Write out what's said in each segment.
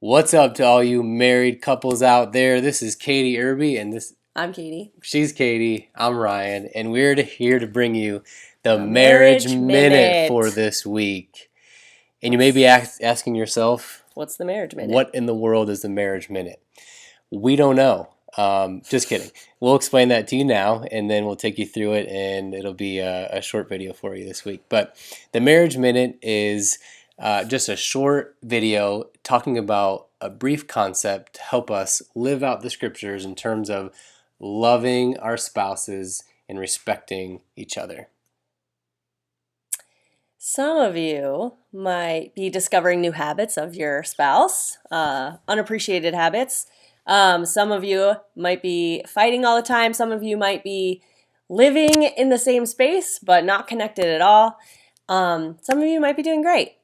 What's up to all you married couples out there? This is Katie Irby, and I'm Katie. she's Katie. I'm Ryan, and we're here to bring you the The Marriage Marriage Minute for Minute. this week. And you may be asking yourself, What's the Marriage Minute? what in the world is the Marriage Minute? We don't know. Just kidding. We'll explain that to you now, and then we'll take you through it, and it'll be a short video for you this week. But the Marriage Minute is just a short video talking about a brief concept to help us live out the scriptures in terms of loving our spouses and respecting each other. Some of you might be discovering new habits of your spouse, unappreciated habits. Some of you might be fighting all the time. Some of you might be living in the same space but not connected at all. Some of you might be doing great.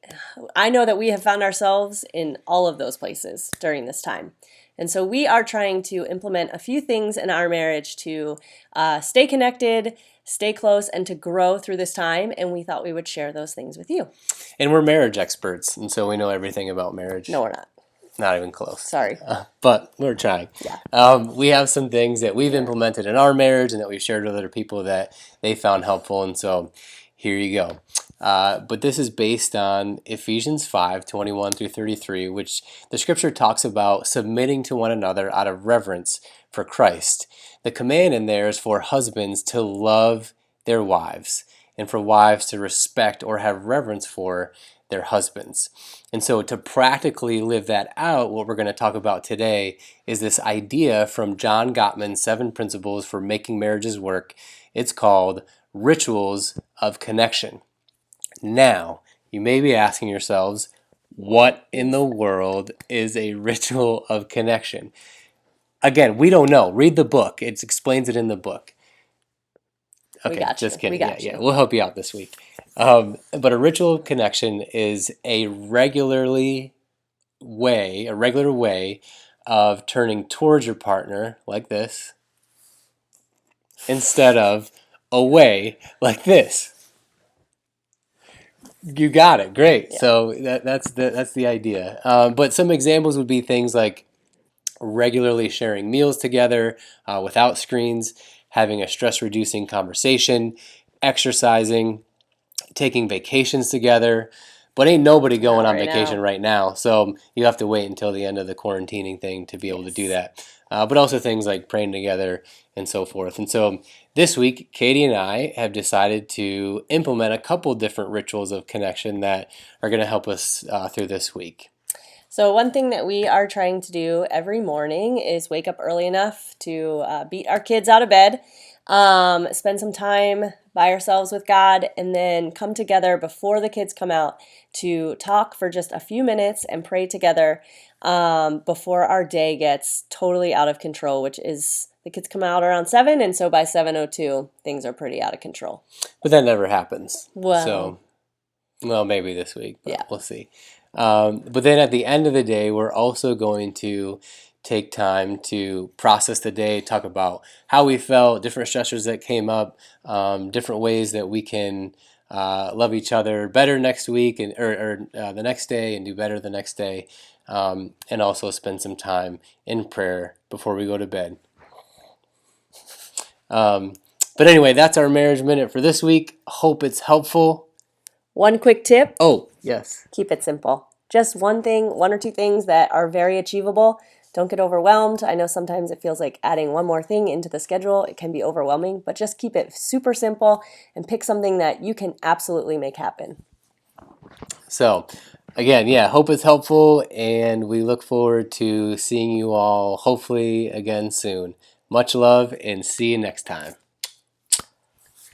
I know that we have found ourselves in all of those places during this time. And so we are trying to implement a few things in our marriage to stay connected, stay close, and to grow through this time. And we thought we would share those things with you. And we're marriage experts, and so we know everything about marriage. No, we're not. Not even close. Sorry. But we're trying. Yeah. We have some things that we've implemented in our marriage and that we've shared with other people that they found helpful. And so here you go. But this is based on Ephesians 5:21 through 33, which the scripture talks about submitting to one another out of reverence for Christ. The command in there is for husbands to love their wives and for wives to respect or have reverence for their husbands. And so to practically live that out, what we're going to talk about today is this idea from John Gottman's 7 Principles for Making Marriages Work. It's called Rituals of Connection. Now, you may be asking yourselves, what in the world is a ritual of connection? Again, we don't know. Read the book. It explains it in the book. Okay, just kidding. Yeah, we'll help you out this week. But a ritual of connection is a regular way of turning towards your partner like this instead of away like this. You got it. Great. Yeah. So that's the idea. But some examples would be things like regularly sharing meals together without screens, having a stress-reducing conversation, exercising, taking vacations together. But ain't nobody going on vacation right now, so you have to wait until the end of the quarantining thing to be able to do that. But also things like praying together and so forth. And so this week, Katie and I have decided to implement a couple different rituals of connection that are going to help us through this week. So one thing that we are trying to do every morning is wake up early enough to beat our kids out of bed, spend some time by ourselves with God, and then come together before the kids come out to talk for just a few minutes and pray together before our day gets totally out of control, which is the kids come out around 7, and so by 7:02, things are pretty out of control. But that never happens. Well, Maybe this week, but yeah. we'll see. But then at the end of the day, we're also going to take time to process the day, talk about how we felt, different stressors that came up, different ways that we can love each other better next week or the next day and do better the next day, and also spend some time in prayer before we go to bed. But anyway, that's our Marriage Minute for this week. Hope it's helpful. One quick tip. Oh, yes. Keep it simple. Just one thing, one or two things that are very achievable. Don't get overwhelmed. I know sometimes it feels like adding one more thing into the schedule. It can be overwhelming, but just keep it super simple and pick something that you can absolutely make happen. So, again, hope it's helpful, and we look forward to seeing you all hopefully again soon. Much love, and see you next time.